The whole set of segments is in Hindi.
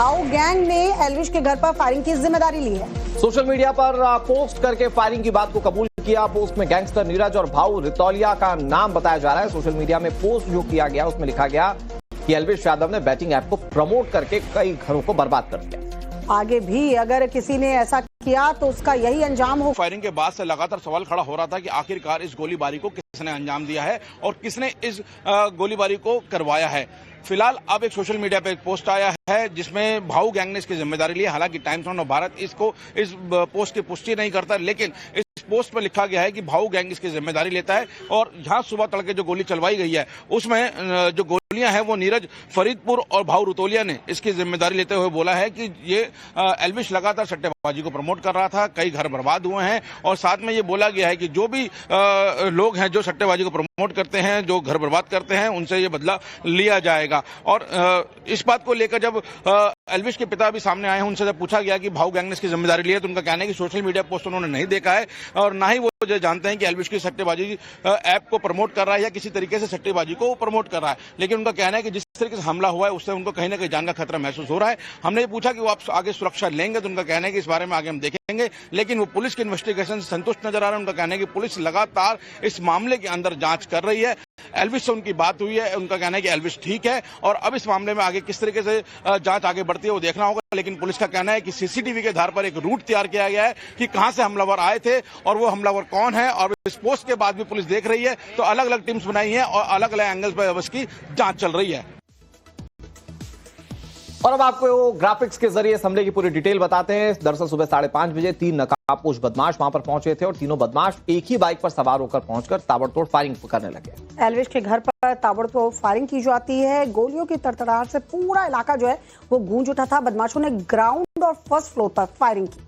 भाऊ गैंग ने एल्विश के घर पर फायरिंग की जिम्मेदारी ली है। सोशल मीडिया पर पोस्ट करके फायरिंग की बात को कबूल किया। पोस्ट में गैंगस्टर नीरज और भाऊ रितौलिया का नाम बताया जा रहा है। सोशल मीडिया में पोस्ट जो किया गया उसमें लिखा गया कि एल्विश यादव ने बैटिंग ऐप को प्रमोट करके कई घरों को बर्बाद कर दिया। आगे भी अगर किसी ने ऐसा किया तो उसका यही अंजाम हो। फायरिंग के बाद से लगातार सवाल खड़ा हो रहा था कि आखिरकार इस गोलीबारी को किसने अंजाम दिया है और किसने इस गोलीबारी को करवाया है। फिलहाल अब एक सोशल मीडिया पे एक पोस्ट आया है जिसमें भाऊ गैंग ने इसकी जिम्मेदारी ली है। हालांकि टाइम्स ऑफ भारत इस पोस्ट की पुष्टि नहीं करता, लेकिन इस पोस्ट पर लिखा गया है कि भाऊ गैंग इसकी जिम्मेदारी लेता है। और यहाँ सुबह तड़के जो गोली चलवाई गई है उसमें जो गोलियां हैं वो नीरज फरीदपुर और भाऊ रुतौलिया ने इसकी जिम्मेदारी लेते हुए बोला है कि ये एल्विश लगातार सट्टेबाजी को प्रमोट कर रहा था, कई घर बर्बाद हुए हैं। और साथ में ये बोला गया है कि जो भी लोग हैं जो सट्टेबाजी को प्रमोट करते हैं, जो घर बर्बाद करते हैं, उनसे ये बदला लिया जाएगा। और इस बात को लेकर जब एल्विश के पिता भी सामने आए हैं, उनसे जब पूछा गया कि भाऊ गैंग ने इसकी जिम्मेदारी ली है, तो उनका कहना है कि सोशल मीडिया पोस्ट उन्होंने नहीं देखा है और ना ही वो जो जानते हैं कि एल्विश की सट्टेबाजी ऐप को प्रमोट कर रहा है या किसी तरीके से सट्टेबाजी को प्रमोट कर रहा है। लेकिन उनका कहना है कि जिस तरीके से हमला हुआ है उससे उनको कहीं ना कहीं जान का खतरा महसूस हो रहा है। हमने ये पूछा कि वो आप आगे सुरक्षा लेंगे, तो उनका कहना है कि इस बारे में आगे हम देखेंगे, लेकिन वो पुलिस की इन्वेस्टिगेशन से संतुष्ट नजर आ रहा है। उनका कहना है कि पुलिस लगातार इस मामले के अंदर जांच कर रही है। एल्विश से उनकी बात हुई है, उनका कहना है कि एल्विश ठीक है और अब इस मामले में आगे किस तरीके से जांच आगे बढ़ती है वो देखना होगा। लेकिन पुलिस का कहना है कि सीसीटीवी के आधार पर एक रूट तैयार किया गया है कि कहां से हमलावर आए थे और वो हमलावर कौन है। और इस पोस्ट के बाद भी पुलिस देख रही है, तो अलग अलग टीम्स बनाई है और अलग अलग एंगल्स पर उसकी जांच चल रही है। और अब आपको ग्राफिक्स के जरिए इस हमले की पूरी डिटेल बताते हैं। दरअसल सुबह 5:30 बजे 3 नकाबपोश बदमाश वहां पर पहुंचे थे और तीनों बदमाश एक ही बाइक पर सवार होकर पहुंचकर ताबड़तोड़ फायरिंग करने लगे। एल्विश के घर पर ताबड़तोड़ फायरिंग की जाती है। गोलियों की तड़तड़ाहट से पूरा इलाका जो है वो गूंज उठा था। बदमाशों ने ग्राउंड और फर्स्ट फ्लोर पर फायरिंग की।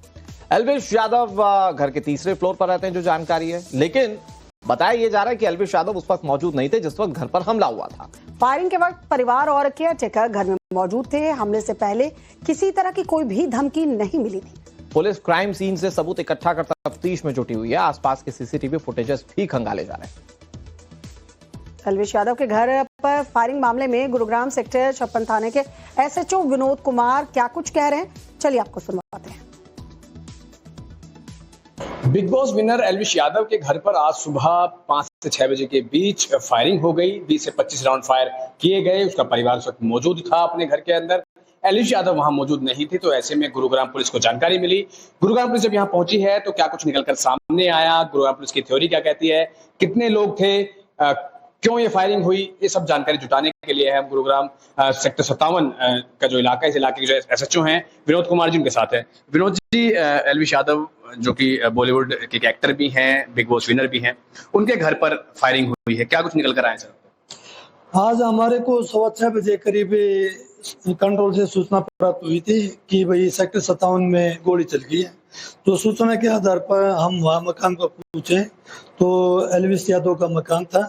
एल्विश यादव घर के तीसरे फ्लोर पर रहते हैं जो जानकारी है, लेकिन बताया यह जा रहा है कि एल्विश यादव उस वक्त मौजूद नहीं थे जिस वक्त घर पर हमला हुआ था। फायरिंग के वक्त परिवार और केयरटेकर घर में मौजूद थे। हमले से पहले किसी तरह की कोई भी धमकी नहीं मिली थी। पुलिस क्राइम सीन से सबूत इकट्ठा कर तफ्तीश में जुटी हुई है। आसपास के सीसीटीवी फुटेजेस भी खंगाले जा रहे हैं। एल्विश यादव के घर पर फायरिंग मामले में गुरुग्राम सेक्टर 56 थाने के एसएचओ विनोद कुमार क्या कुछ कह रहे हैं, चलिए आपको सुनवाते हैं। Big boss winner Elvish Yadav के घर पर आज सुबह 5 से 6 बजे के बीच फायरिंग हो गई। 20 से 25 राउंड फायर किए गए। उसका परिवार उस वक्त मौजूद था अपने घर के अंदर। एल्विश यादव वहां मौजूद नहीं थे, तो ऐसे में गुरुग्राम पुलिस को जानकारी मिली। गुरुग्राम पुलिस जब यहाँ पहुंची है तो क्या कुछ निकलकर सामने आया, गुरुग्राम पुलिस की थ्योरी क्या कहती है, कितने लोग थे, क्यों ये फायरिंग हुई, ये सब जानकारी जुटाने के लिए हम गुरुग्राम सेक्टर 57 का जो इलाका है, इस इलाके के जो एसएचओ हैं विनोद कुमार जी उनके साथ है। विनोद जी, एल्विश यादव जो कि बॉलीवुड के एक्टर भी हैं, बिग बॉस विनर भी हैं, उनके घर पर फायरिंग हुई है, क्या कुछ निकल कर आए सर? आज हमारे को 6:15 बजे करीब कंट्रोल से सूचना प्राप्त हुई थी कि भाई सेक्टर 57 में गोली चल गई है। तो सूचना के आधार पर हम वहाँ मकान पर पहुंचे तो एल्विश यादव का मकान था,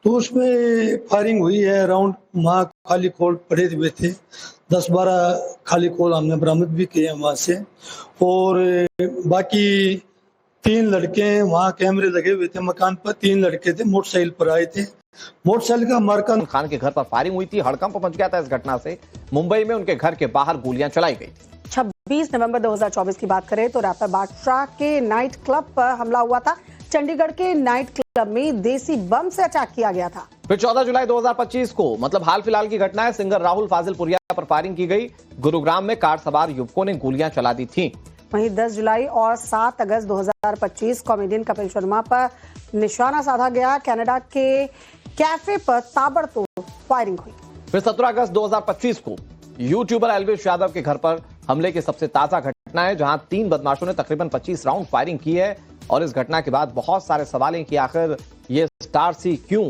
तो उसमें फायरिंग हुई है। राउंड वहाँ खाली खोल पड़े हुए थे, 10-12 खाली खोल हमने बरामद भी किए वहाँ से। और बाकी 3 लड़के वहाँ कैमरे लगे हुए थे मकान पर, 3 लड़के थे मोटरसाइकिल पर आए थे। मोटरसाइकिल का मार्का खान के घर पर फायरिंग हुई थी। हड़कंप मच गया था इस घटना से। मुंबई में उनके घर के बाहर गोलियां चलाई गई थी। 26 नवंबर 2024 की बात करें तो रैपर बादशाह के नाइट क्लब पर हमला हुआ था। चंडीगढ़ के नाइट क्लब में देसी बम से अटैक किया गया था। फिर 14 जुलाई 2025 को, मतलब हाल फिलहाल की घटना है, सिंगर राहुल फाजिलपुरिया पर फायरिंग की गई। गुरुग्राम में कार सवार युवकों ने गोलियां चला दी थी। वहीं 10 जुलाई और 7 अगस्त 2025 कॉमेडियन कपिल शर्मा पर निशाना साधा गया। कनाडा के कैफे पर ताबड़तोड़ फायरिंग हुई। फिर 17 अगस्त 2025 को यूट्यूबर एल्विश यादव के घर पर हमले की सबसे ताजा घटना है, जहां 3 बदमाशों ने तकरीबन 25 राउंड फायरिंग की है। और इस घटना के बाद बहुत सारे सवाल हैं कि आखिर ये स्टार सी क्यों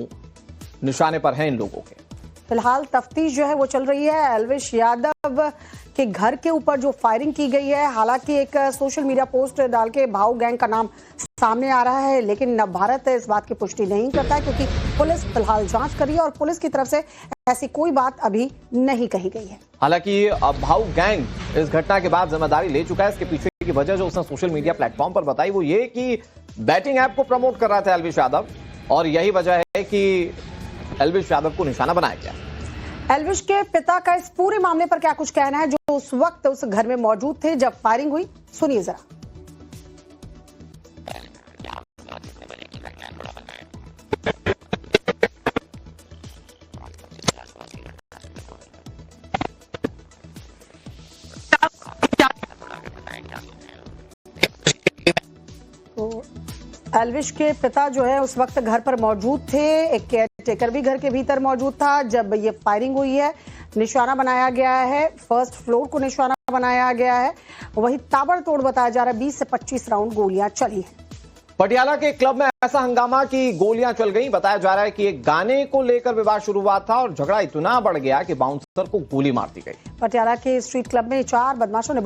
निशाने पर हैं इन लोगों के। फिलहाल तफ्तीश जो है वो चल रही है। एल्विश यादव के घर के ऊपर जो फायरिंग की गई है, हालांकि एक सोशल मीडिया पोस्ट डाल के भाऊ गैंग का नाम सामने आ रहा है, लेकिन भारत इस बात की पुष्टि नहीं करता है क्योंकि पुलिस फिलहाल जांच कर रही है और पुलिस की तरफ से ऐसी कोई बात अभी नहीं कही गई है। हालांकि अब भाऊ गैंग इस घटना के बाद जिम्मेदारी ले चुका है। इसके पीछे की वजह जो उसने सोशल मीडिया प्लेटफॉर्म पर बताई वो ये कि बैटिंग ऐप को प्रमोट कर रहा था एल्विश यादव, और यही वजह है कि एल्विश यादव को निशाना बनाया गया। एल्विश के पिता का इस पूरे मामले पर क्या कुछ कहना है, जो उस वक्त उस घर में मौजूद थे जब फायरिंग हुई? सुनिए जरा। तो एल्विश के पिता जो है उस वक्त घर पर मौजूद थे, एक केयरटेकर भी घर के भीतर मौजूद था जब ये फायरिंग हुई है। निशाना बनाया गया है, फर्स्ट फ्लोर को निशाना बनाया गया है। वही ताबड़तोड़ बताया जा रहा है 20 से 25 राउंड गोलियां चली हैं। पटियाला के क्लब में ऐसा हंगामा कि गोलियां चल गई। बताया जा रहा है कि एक गाने को लेकर विवाद शुरू हुआ था और झगड़ा इतना बढ़ गया कि बाउंसर को गोली मार दी गई। पटियाला के स्ट्रीट क्लब में 4 बदमाशों ने